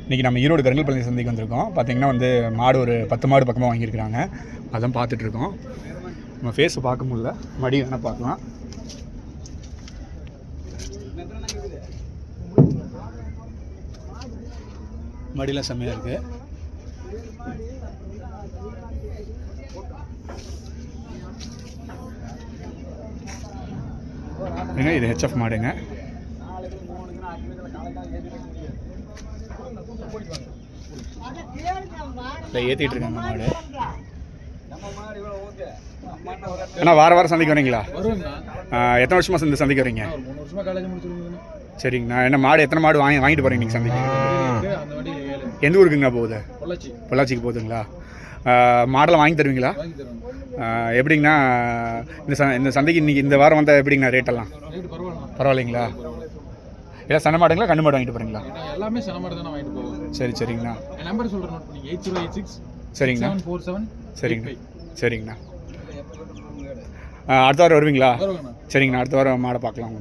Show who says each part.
Speaker 1: இன்றைக்கி நம்ம ஈரோடு கருங்கல்பாளையம் சந்தைக்கு வந்திருக்கோம். பார்த்திங்கன்னா வந்து மாடு ஒரு 10 மாடு பக்கமாக வாங்கியிருக்கிறாங்க. அதான் பார்த்துட்ருக்கோம். நம்ம ஃபேஸை பார்க்க முடியல, மடி வேணால் பார்க்கலாம். மடியெலாம் செம்மையாக இருக்குது. இது ஹெச்எஃப் மாடுங்க. ஏற்றிட்டு இருக்காங்க மாடு. அண்ணா வாரம் சந்தைக்கு வரீங்களா? எத்தனை வருஷமாக இந்த சந்தைக்கு வரீங்க? சரிங்கண்ணா. என்ன மாடு எத்தனை மாடு வாங்கிட்டு போகிறீங்க நீங்கள் சந்தைக்கு? எந்த ஊருக்குங்க போகுது? பொள்ளாச்சிக்கு போகுதுங்களா? மாடெல்லாம் வாங்கி தருவீங்களா? எப்படிங்கண்ணா இந்த சந்தைக்கு இன்றைக்கி இந்த வாரம் வந்தால் எப்படிங்கண்ணா ரேட்டெல்லாம்? பரவாயில்லைங்களா? இல்லை சன மாடுங்களா கண்ணு மாடு வாங்கிட்டு போகிறீங்களா?
Speaker 2: எல்லாமே சன மாடு தானே வாங்கிட்டு போவோம்.
Speaker 1: சரிங்கண்ணா.
Speaker 2: என் நம்பர் சொல்கிறேன், 8086
Speaker 1: சரிங்கண்ணா.
Speaker 2: 747.
Speaker 1: சரிங்கண்ணா. அடுத்த வாரம் வருவீங்களா? சரிங்கண்ணா. அடுத்த வாரம் மாடை பார்க்கலாம்.